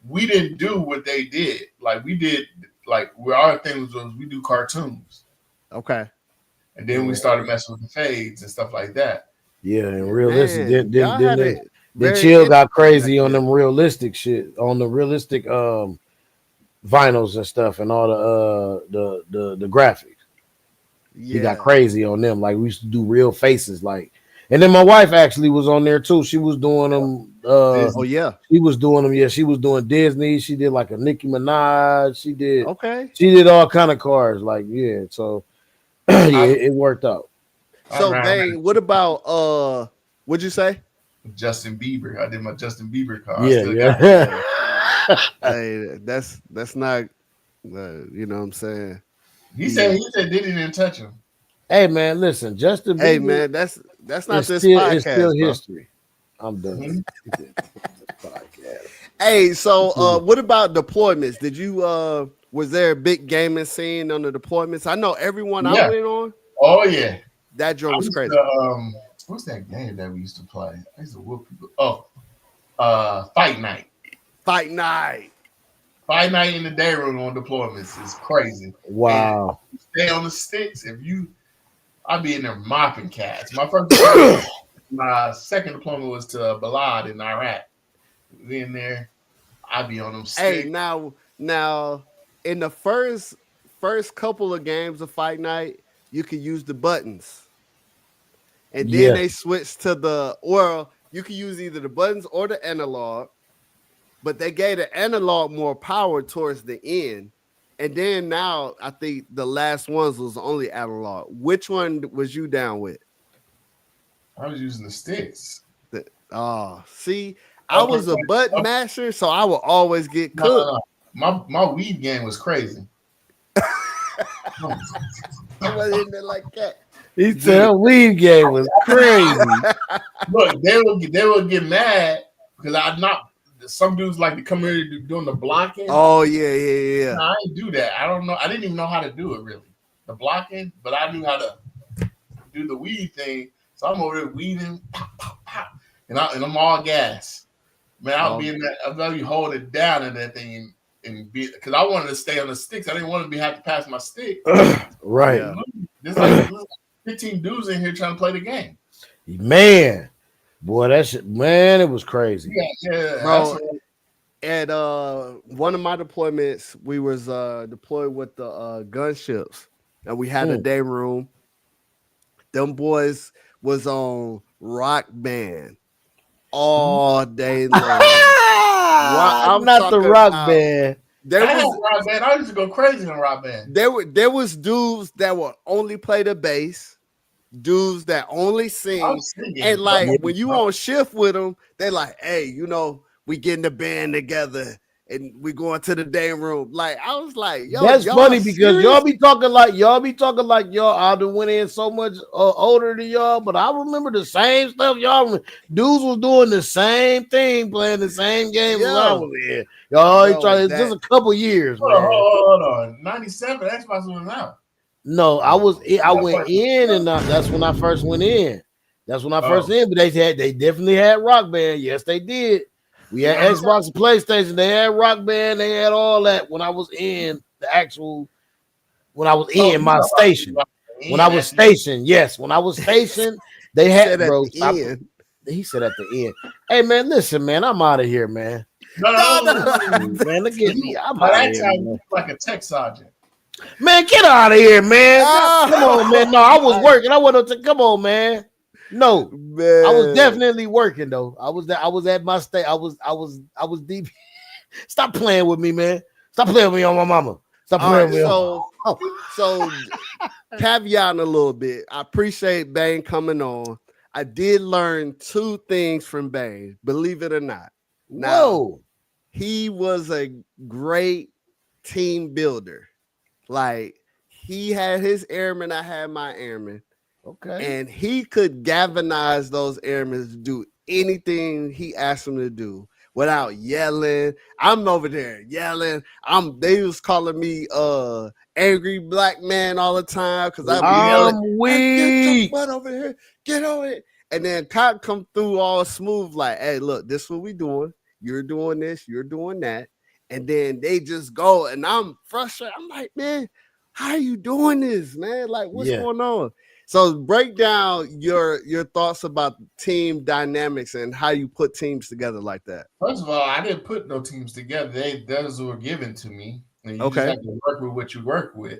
We didn't do what they did. Like we did. Like where our thing was we do cartoons, Okay. and then we started messing with the fades and stuff like that. Yeah, and realistic. Man, y'all had Then it the very chill got interesting crazy back on them realistic shit, on the realistic vinyls and stuff, and all the graphics. then. He got crazy on them. Like we used to do real faces, like. And then my wife actually was on there too. She was doing them. Oh yeah. She was doing them. Yeah, she was doing Disney. She did like a Nicki Minaj. She did. Okay. She did all kind of cars. Like yeah. So yeah, it worked out. So Alright. Bang, what about what'd you say? Justin Bieber. I did my Justin Bieber car. Yeah. Hey, that's not you know what I'm saying. He said Diddy didn't touch him. Hey man, listen, Justin Bieber. Hey man, that's not it's this still, podcast. it's still bro. history. I'm done. Hey, so what about deployments? Did you was there a big gaming scene on the deployments? I know everyone I Yeah. went on, Oh yeah. that joke was crazy. What's that game that we used to play? I used to whoop people. Oh, Fight Night. Fight night. Fight Night in the day room on deployments is crazy. Wow. And stay on the sticks. I'd be in there mopping cats. My second deployment was to Balad in Iraq. We in there, I'd be on them sticks. Hey, now in the first couple of games of Fight Night, you could use the buttons. And then Yeah. they switched to you could use either the buttons or the analog, but they gave the analog more power towards the end. And then now I think the last ones was only analog. Which one was you down with? I was using the sticks. See, I was a button masher, so I would always get cooked. No. My weed game was crazy. I wasn't in there like that. He said weed game was crazy. Look, they will get mad because I'm not. Some dudes like to come here doing the blocking. Oh yeah. No, I didn't do that. I don't know. I didn't even know how to do it really, the blocking. But I knew how to do the weed thing. So I'm over there weeding, pop, pop, pop, and I'm all gas. Man, I'll be in that. I'll be holding it down in that thing and be because I wanted to stay on the sticks. I didn't want to have to pass my stick. Right. Yeah. There's like 15 dudes in here trying to play the game. Man, boy, that shit, man, it was crazy. Yeah. Bro, at one of my deployments, we was deployed with the gunships, and we had a day room. Them boys was on Rock Band all day long. I'm not the Rock Band. Rock Band. I used to go crazy on Rock Band. There was dudes that would only play the bass, dudes that only sing, and like when you on shift with them, they like, hey, you know, we getting the band together and we going to the day room. Like I was like, yo, that's funny because serious? y'all be talking like y'all. I done went in so much older than y'all, but I remember the same stuff. Dudes was doing the same thing, playing the same game as I was in. Y'all trying just a couple years. Hold on. 97, Xbox was out. No, I went in, and that's when I first went in. That's when I first in, but they definitely had Rock Band. Yes, they did. We had Xbox and PlayStation. They had Rock Band. They had all that when I was in my station. When I was stationed, yes. When I was stationed, they had he said at the end. Hey man, listen, man, I'm out of here, man. No. Man, look at me. I'm out of here. Like a tech sergeant. Man, get out of here, man. Come on, man. No, I was working. I wasn't to come on, man. No, man. I was definitely working though. I was at my state. I was deep. Stop playing with me, man. Stop playing with me on my mama. Stop playing with me. So caveat a little bit. I appreciate Bane coming on. I did learn 2 things from Bane, believe it or not. Now, he was a great team builder. Like he had his airmen, I had my airmen. Okay. And he could galvanize those airmen to do anything he asked them to do without yelling. I'm over there yelling. They was calling me angry black man all the time because I'm weak. Get your butt over here. Get on it. And then cop come through all smooth, like, hey, look, this is what we doing. You're doing this, you're doing that. And then they just go, and I'm frustrated. I'm like, man, how are you doing this, man? Like, what's going on? So break down your thoughts about team dynamics and how you put teams together like that. First of all, I didn't put no teams together. Those were given to me. And you just have to work with what you work with.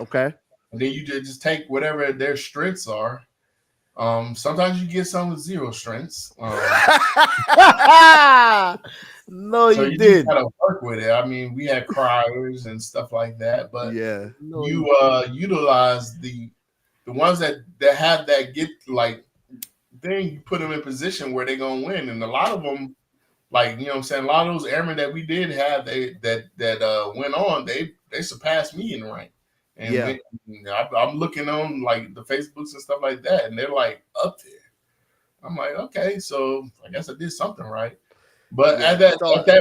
Okay. And then you just take whatever their strengths are. Sometimes you get some with 0 strengths. No, so you did. Gotta work with it. I mean, we had criers and stuff like that, but you utilize the ones that have that get like thing. You put them in position where they're gonna win, and a lot of them, like you know, what I'm saying, a lot of those airmen that we did have, that went on, they surpassed me in rank. And I'm looking on like the Facebooks and stuff like that, and they're like up there. I'm like, okay, so I guess I did something right. But at that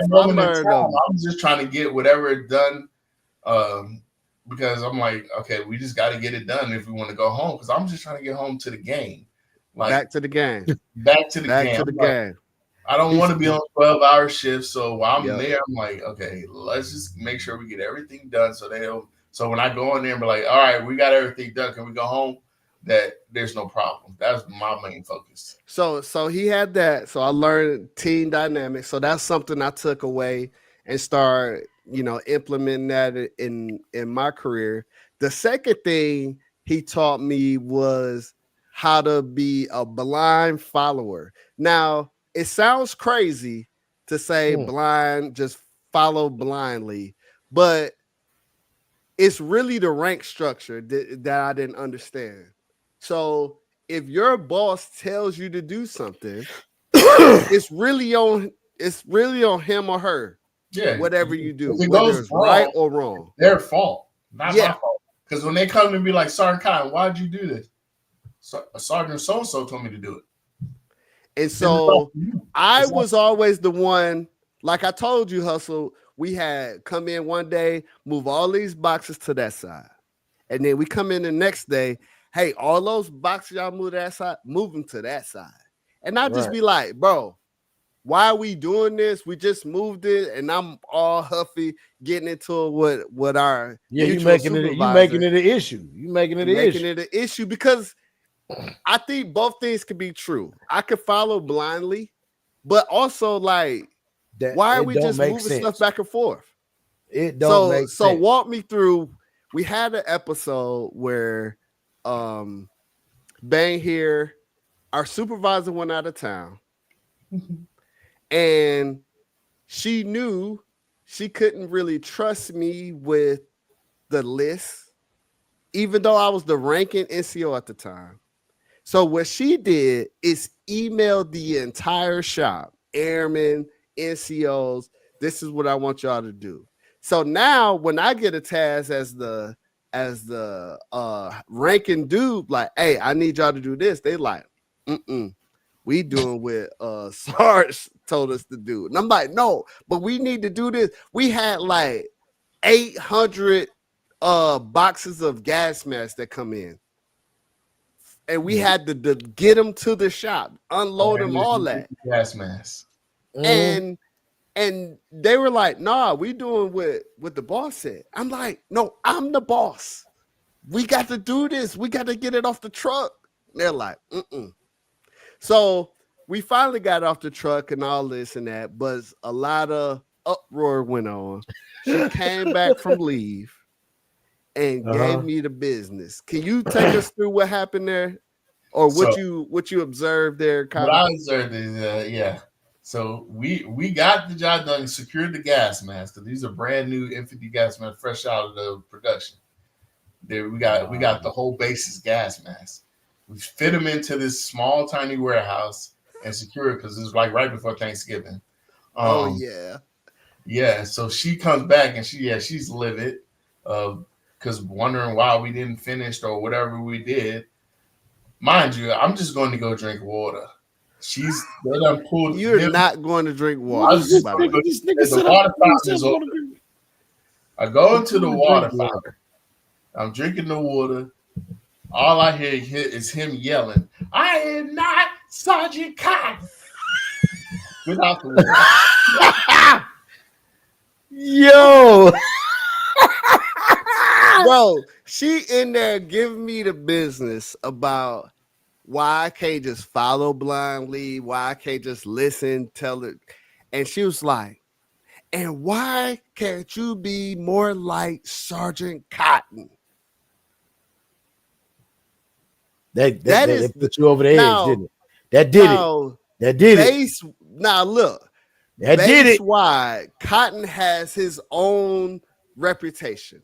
moment in time, I was just trying to get whatever done, because I'm like, okay, we just got to get it done if we want to go home. Because I'm just trying to get home to the game, like back to the game. I don't want to be on 12-hour shifts, so while I'm there, I'm like, okay, let's just make sure we get everything done, so when I go in there and be like, all right, we got everything done, can we go home? That there's no problem. That's my main focus. So he had that. So I learned team dynamics. So that's something I took away and start, implementing that in my career. The second thing he taught me was how to be a blind follower. Now, it sounds crazy to say blind, just follow blindly, but it's really the rank structure that I didn't understand. So if your boss tells you to do something, it's really on him or her. Yeah, whatever you do, whether it's right or wrong, their fault, not my fault. Because when they come to be like, Sergeant Khan, why'd you do this? Sergeant so-and-so told me to do it. And so I was always the one, like I told you, Hustle, we had come in one day, move all these boxes to that side. And then we come in the next day, hey, all those boxes y'all move to that side, move them to that side. And I'll just be like, bro, why are we doing this? We just moved it, and I'm all huffy getting into it with our you making it an issue. You making it an issue because I think both things could be true. I could follow blindly, but also like, why are we just moving stuff back and forth? It don't make sense. So walk me through. We had an episode where Bang here, our supervisor went out of town. And she knew she couldn't really trust me with the list, even though I was the ranking NCO at the time. So what she did is emailed the entire shop, airmen, NCOs. This is what I want y'all to do. So now when I get a task as the ranking dude, like, hey, I need y'all to do this. They like, we doing what Sarge told us to do. And I'm like, no, but we need to do this. We had like 800 boxes of gas masks that come in. And we had to get them to the shop, unload them, all that. Gas masks. And they were like, nah, we doing what the boss said. I'm like, no, I'm the boss. We got to do this. We got to get it off the truck. And they're like, So we finally got off the truck and all this and that, but a lot of uproar went on. She came back from leave and gave me the business. Can you take us through what happened there, or what you observed there? What I observed is, So we got the job done, secured the gas masks, because these are brand new N50 gas masks, fresh out of the production. There we got the whole basis gas mask. We fit them into this small, tiny warehouse and secure it because it was like right before Thanksgiving. Yeah. So she comes back and she's livid, because wondering why we didn't finish or whatever we did. Mind you, I'm just going to go drink water. You're not going to drink water. I go into the water fountain. I'm drinking the water. All I hear is him yelling, "I am not Sergeant Cotton." Without the water. Yo. Bro, she in there giving me the business about why I can't just follow blindly, why I can't just listen, tell it. And she was like, and why can't you be more like Sergeant Cotton? That put you over the edge, didn't it? That did it. Now look, that did it. Wide, Cotton has his own reputation.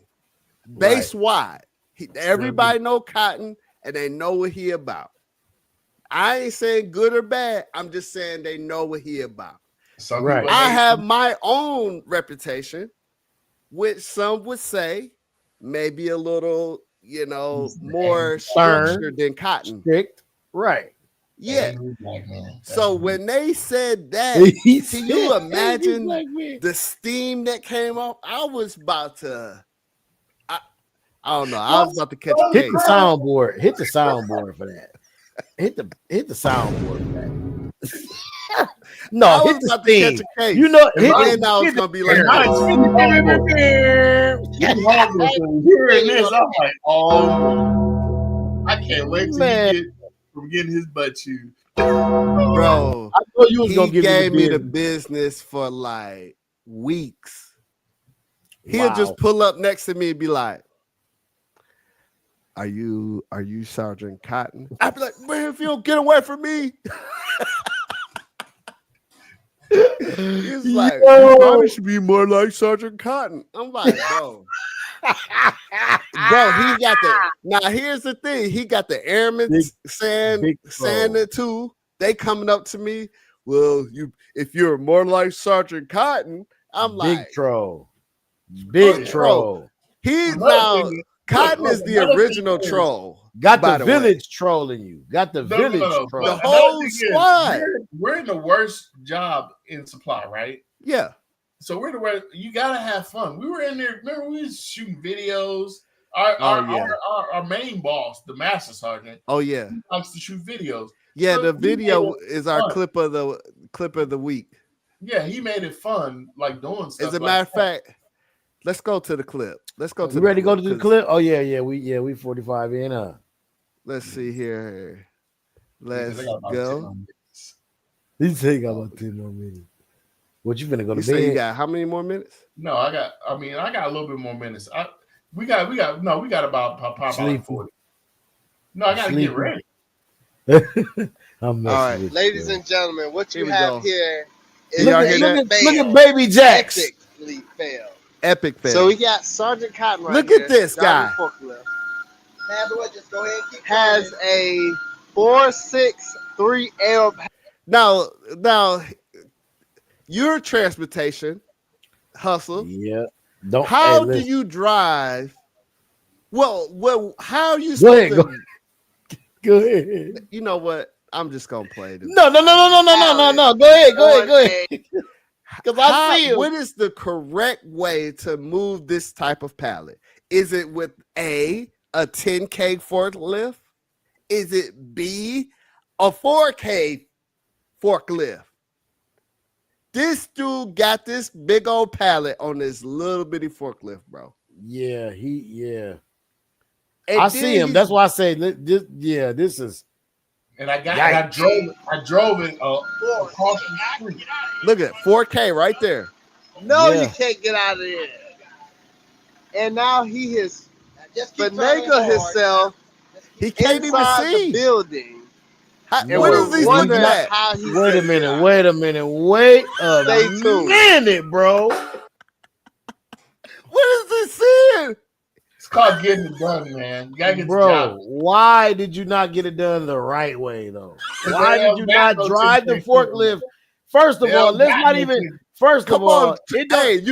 Base wide, everybody know Cotton, and they know what he about. I ain't saying good or bad. I'm just saying they know what he about. I have my own reputation, which some would say maybe a little, more structured than Cotton. Strict. Right. Yeah. So when they said that, can you imagine the steam that came off? I was about to, I don't know. I was about to catch a case. Hit the soundboard. Hit the soundboard for that. Hit the soundboard for that. No, hit the steam. You know, and I was gonna be like, hearing this, I'm like, oh, I can't wait till he get from getting his butt chewed. Bro, I thought you was gonna give gave me the business for like weeks. He'll just pull up next to me and be like, Are you Sergeant Cotton? I'd be like, man, if you don't get away from me. He's like, you probably should be more like Sergeant Cotton. I'm like, bro. Bro, he got the. Now here's the thing. He got the airmen saying it too. They coming up to me. Well, if you're more like Sergeant Cotton, I'm like, big troll. Big troll. He's now Cotton is the original troll. Got by the way. village trolling you. Got the village The trolling. whole squad. We're in the worst job in supply, right? Yeah. So we're the worst. You gotta have fun. We were in there. Remember, we was shooting videos. Our main boss, the master sergeant. Oh yeah. He likes to shoot videos. Yeah, So the he video made it is our fun. clip of the week. Yeah, he made it fun, like doing stuff. As a like matter of that. fact, let's go to the clip. Let's go to You the ready to clip, go to the 'cause clip? Oh yeah, we 45 in. Let's see here. Because Let's I got about 10 go. more minutes. You say got about 10 more minutes. What you finna go You to say you bed? got how many more minutes? No, I got a little bit more minutes. We got about probably Sleepy. 40. No, I gotta Sleepy. get ready. I'm messing All right. with Ladies you. and gentlemen, what Here you we have go. here Can is y'all a hear that? Look fail. at Baby Jax. Epically fail. Epic fail. So we got Sergeant Cotton right Look here. at this guy. driving forklift. Just go ahead and keep has a 463L. Now your transportation hustle. Yeah. Don't. How hey, do listen. you drive? Well, how are you Go supposed ahead. to? Go ahead. You know what? I'm just gonna play this. No. Go ahead. Go ahead. Because I see him. What is the correct way to move this type of pallet? Is it with a 10K forklift? Is it B, a 4K forklift? This dude got this big old pallet on this little bitty forklift, bro. Yeah, And I then see him. That's why I say this is. And I drove it across the street. Look at 4K right there. No, Yeah. you can't get out of there. And now he has finagled himself He can't even inside the see. building. No. What we're is he wondering looking at? how he Wait a said minute. that. Wait a minute. Wait a Stay tuned. minute, bro. What is he seeing? It's called getting it done, man. You gotta get the Bro, job. why did you not get it done the right way though? Why They did don't you got not no drive the 10K forklift? First of They all, don't let's got not no even. 10K. First of Come all, on, it don't. hey, It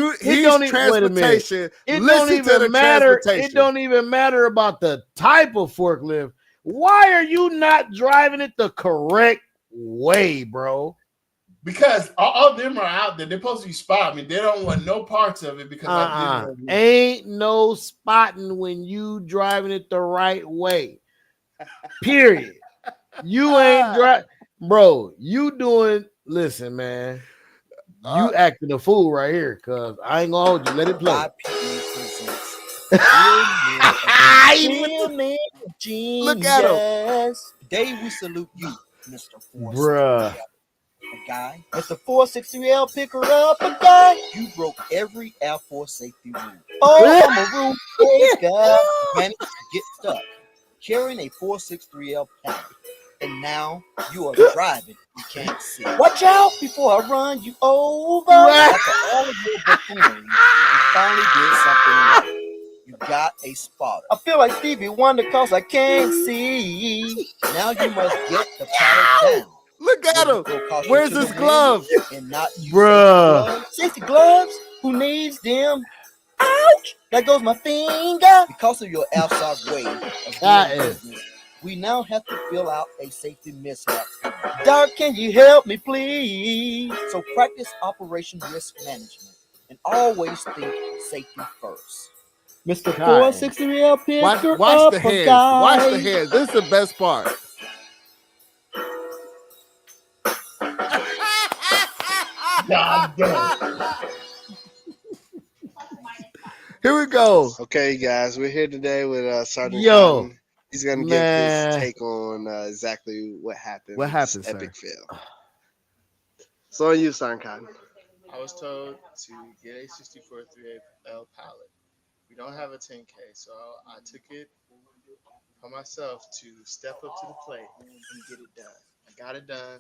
don't even. Wait a minute. transportation. It don't Listen to the even matter. transportation. It don't even matter about the type of forklift. Why are you not driving it the correct way, bro? Because all of them are out there. They're supposed to be spot. I mean, they don't want no parts of it because I didn't. Ain't no spotting when you driving it the right way. Period. You ain't driving, bro. You doing? Listen, man. You acting a fool right here, cuz I ain't gonna hold you. Let it play. Look at him. Today we salute you, Mr. Force. Bruh. A guy. Mr. 463L, pick her up, a guy. You broke every Air Force safety rule. Oh, I'm a rule breaker. Managed to get stuck carrying a 463L pallet. And now you are driving. You can't see. Watch out before I run you over. After all of your buffoonery, you finally did something right. You got a spotter. I feel like Stevie Wonder because I can't see. Now you must get the pallet down. Look at him. Where's his gloves? And not use Bruh. safety gloves? Who needs them? Ouch! There goes my finger. Because of your outside way of doing business, we now have to fill out a safety mishap. Doc, can you help me, please? So practice operation risk management and always think safety first. Mr. 463L, pick her Watch up the a hands. guy. Watch the hands. This is the best part. God damn. Here we go. Okay, guys, we're here today with Sergeant Yo, Cotton. He's gonna give man. his take on exactly what happened. What with happened, this sir? epic fail. So on you, Sergeant Cotton. I was told to get a 64 3L pallet. We don't have a 10K, so I took it for myself to step up to the plate and get it done. I got it done,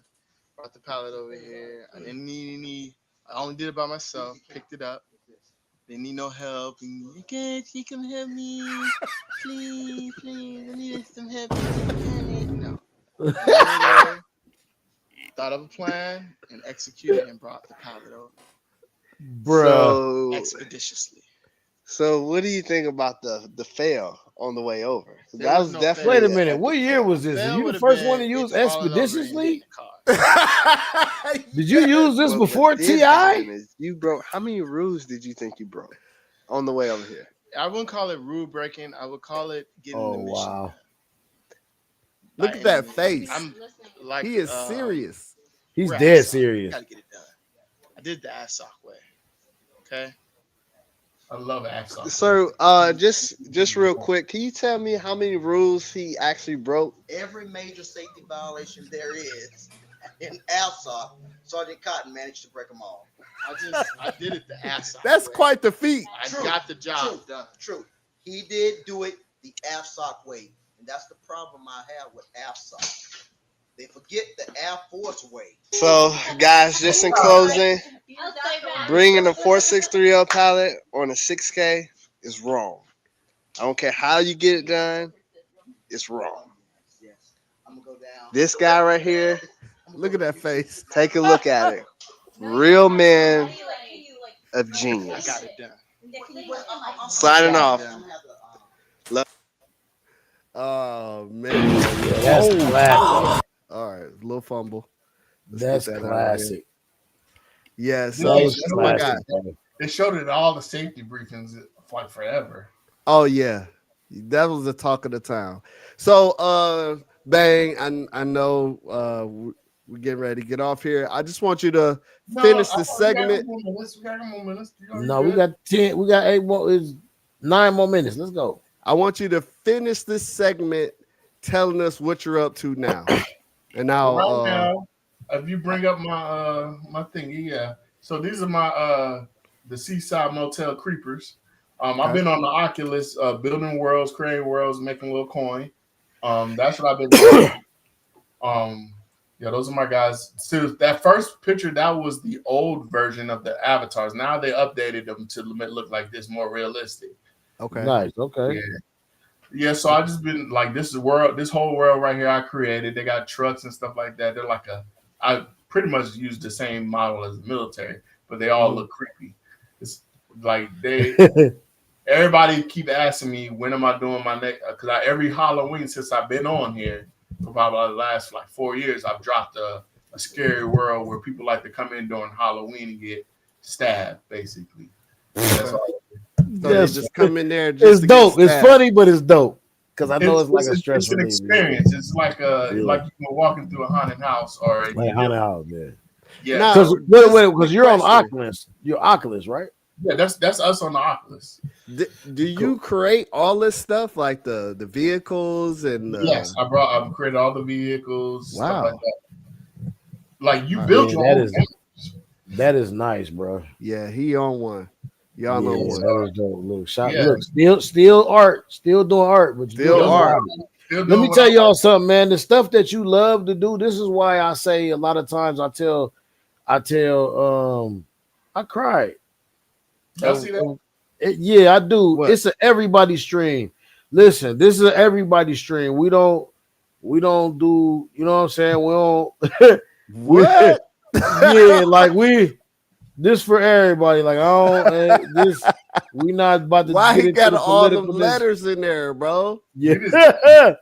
brought the pallet over here. I didn't need any, I only did it by myself, picked it up. Didn't need no help. You can help me. Please, I need some help. No. Thought of a plan and executed and brought the pallet over Bruh. So, expeditiously. So what do you think about the fail on the way over? There That was was no definitely. Wait a fail. minute. What year was this? Are Fail you would the have first one to been use it falling over and getting expeditiously? in the car. Did you use this What before did TI? happen is you broke. How many rules did you think you broke on the way over here? I wouldn't call it rule breaking. I would call it getting Oh the mission wow. done. Look at that face. I'm like He is serious. He's we're dead ass sock. serious. Gotta get it done. I did the ass sock way. Okay. I love accent. So, just real quick, can you tell me how many rules he actually broke? Every major safety violation there is in AFSOC, Sergeant Cotton managed to break them all. I did it the ass sock That's way. quite the feat. I True. got the job True. done. True. He did do it the AFSOC way. And that's the problem I have with AFSOC. They forget the Air Force way. So, guys, just in closing, bringing a 463L pallet on a 6K is wrong. I don't care how you get it done, it's wrong. Yes. I'm going to go down. This guy right here, Look at that face. take a look at it. Real man of I genius. got it done. Signing off. Oh man. That's classic. All right, little fumble. Let's That's get that out of classic. Yeah, That so was oh my God. classic, bro. They showed it in all the safety briefings like forever. Oh yeah, that was the talk of the town. So Bang, I know we're getting ready to get off here. I just want you to finish the segment. We got more minutes. No, we got 10. We got 8 more. Is 9 more minutes. Let's go. I want you to finish this segment telling us what you're up to now. And now, Right now, if you bring up my my thingy, yeah. So these are my the Seaside Motel Creepers. I've been on the Oculus, building worlds, creating worlds, making a little coin. That's what I've been doing. Yeah, those are my guys. So that first picture, that was the old version of the avatars. Now they updated them to look like this, more realistic. okay. Nice. Okay. Yeah. Yeah, so I just been like, this whole world right here I created. They got trucks and stuff like that. They're like I pretty much used the same model as the military, but they all look creepy. It's like everybody keep asking me, when am I doing my next? Because every Halloween since I've been on here, for probably the last like 4 years, I've dropped a scary world where people like to come in during Halloween and get stabbed, basically. That's all. So Yes. they just come in there. Just It's to dope. Get It's stabbed. funny, but it's dope. Because I know it's like a stress It's an reliever. experience. It's like like you walking through a haunted house or Like haunted house, man. yeah. Nah, Because just because you're on question. Oculus. You're Oculus, right? Yeah, that's us on the Oculus. Do you create all this stuff like the vehicles and Yes, I created all the vehicles. Wow. Stuff like that. Like you I built mean, your that own. is- That is nice, bro. Yeah, he on one. Y'all Yeah, on one. that is dope. Look, Yeah. look, still art, still doing art, but you Still doing art. Still Let doing me what tell I- y'all something, man. The stuff that you love to do. This is why I say a lot of times I cried. Y'all see that? Yeah, I do. What? It's an everybody stream. Listen, this is an everybody stream. We don't do. You know what I'm saying? We don't. What? Yeah, like this for everybody. Like I don't. This we not about to. Why get he into got the all them politicalness. letters in there, bro? Yeah,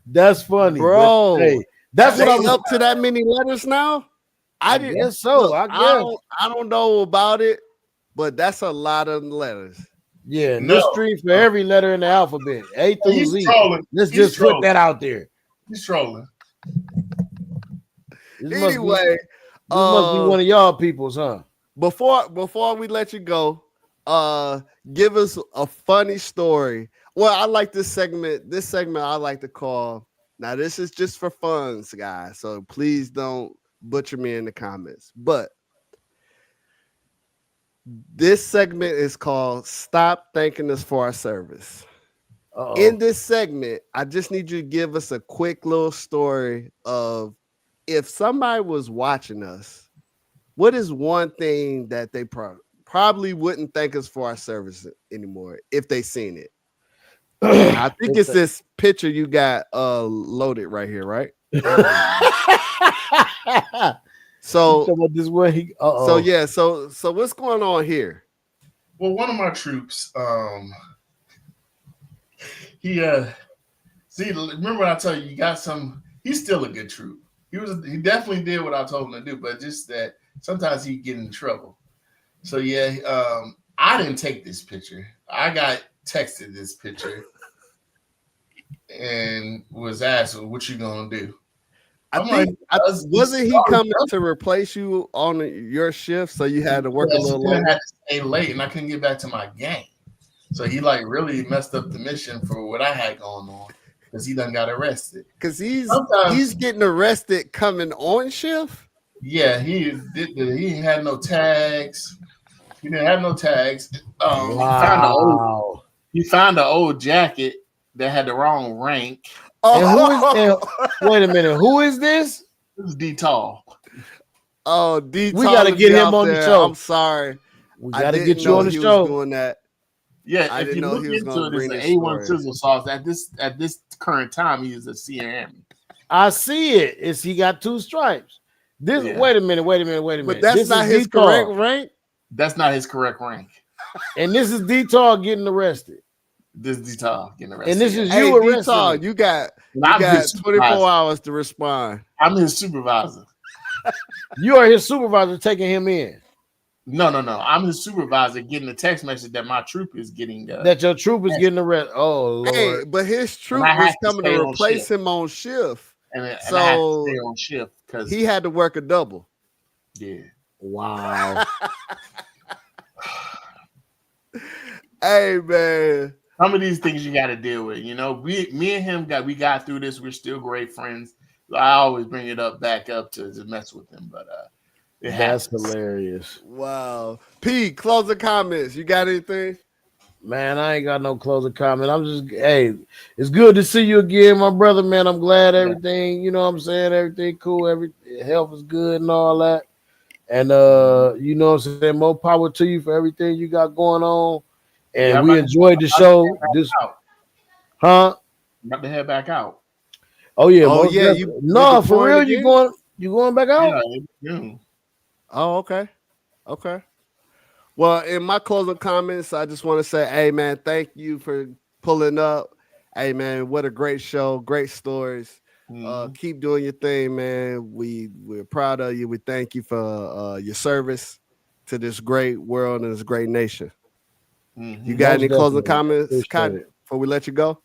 that's funny, Bro. but, hey, that's They what I'm up to that many letters now? I didn't- guess so. Look, I guess. I don't know about it, but that's a lot of letters. Yeah, and No. this stream for every letter in the alphabet, A through He's Z. trolling. Let's He's just put trolling. that out there. He's trolling. This must be Anyway, one of y'all people's, huh? before we let you go, give us a funny story. Well, I like this segment. This segment I like to call. Now, this is just for fun, guys. So please don't butcher me in the comments. But this segment is called "Stop Thanking Us for Our Service." Uh-oh. In this segment, I just need you to give us a quick little story of if somebody was watching us, what is one thing that they probably wouldn't thank us for our service anymore if they seen it? I think it's this picture you got loaded right here, right? So this way so yeah, so what's going on here? Well, one of my troops, he see, remember I told you got some. He's still a good troop. He definitely did what I told him to do, but just that sometimes he get in trouble. So yeah, I didn't take this picture. I got texted this picture and was asked, "What you gonna do?" Wasn't he coming to replace you on your shift, so you had to work a little longer? I had to stay late, and I couldn't get back to my game. So he like really messed up the mission for what I had going on because he done got arrested. Because he's getting arrested coming on shift. Yeah, he had no tags. He didn't have no tags. Wow. He found an old jacket that had the wrong rank. Wait a minute. Who is this? This is D Tall. Oh, D Tall. We got to get him on the show. I'm sorry. We got to get you on the show. Doing that. Yeah, I if didn't you know look he was into going to it, bring it's this an A1 story. sizzle sauce. At this current time, he is a CM. I see it. He got 2 stripes. This. Yeah. Wait a minute. But that's not his correct rank. That's not his correct rank. And this is D-Tall getting arrested. This is D-Tall getting arrested. And this is you arrested. D-Tall, you got 24 hours to respond. I'm his supervisor. You are his supervisor taking him in. No. I'm his supervisor getting a text message that my troop is getting. That your troop is getting arrested. Oh, Lord. Hey, but his troop was coming to replace him on shift. And I had to stay on shift because he had to work a double. Yeah. Wow. Hey, man. Some of these things you got to deal with. You know, me and him got through this. We're still great friends. I always bring it back up to mess with him, but that's hilarious. Wow. P, closing comments. You got anything? Man, I ain't got no closing comment. I'm just, hey, it's good to see you again, my brother, man. I'm glad everything, you know what I'm saying, everything cool, health is good and all that. And, you know what I'm saying, more power to you for everything you got going on. And we enjoyed the show. I'm about to head back out. Oh, yeah. Oh, yeah. No, for real, you going back out? Yeah. Oh, okay. Okay. Well, in my closing comments, I just want to say, hey, man, thank you for pulling up. Hey, man, what a great show. Great stories. Keep doing your thing, man. We're proud of you. We thank you for your service to this great world and this great nation. You got any closing comments, Scott, before we let you go?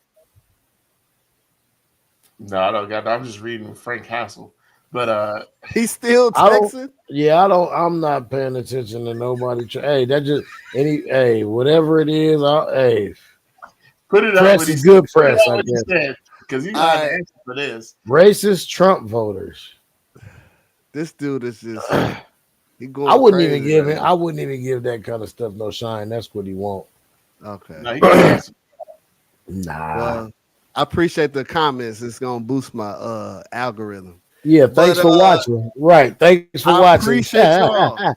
No, I don't got. I'm just reading Frank Hassel, but he's still texting. I'm not paying attention to nobody. Hey, that just whatever it is. Put it press is good press. I guess because you got an answer for this. Racist Trump voters. This dude is just. I wouldn't even give him. I wouldn't even give that kind of stuff no shine. That's what he want. Okay. Nah. Well, I appreciate the comments. It's gonna boost my algorithm. Yeah. Thanks for watching. Right. Thanks for watching. Appreciate y'all.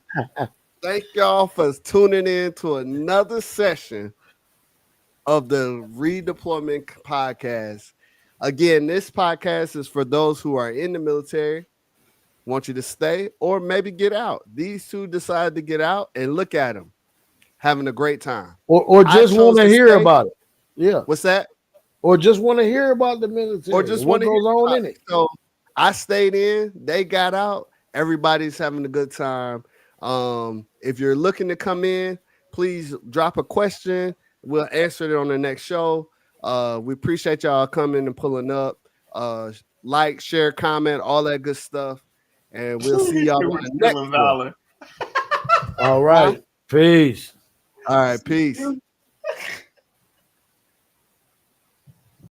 Thank y'all for tuning in to another session of the Redeployment Podcast. Again, this podcast is for those who are in the military. Want you to stay or maybe get out. These two decided to get out and look at them having a great time. Or just want to hear about it. Yeah. What's that? Or just want to hear about the military. Or just what goes on in it. So I stayed in. They got out. Everybody's having a good time. If you're looking to come in, please drop a question. We'll answer it on the next show. We appreciate y'all coming and pulling up. Like, share, comment, all that good stuff. And we'll see y'all on the next one. All right. Peace. All right. Peace.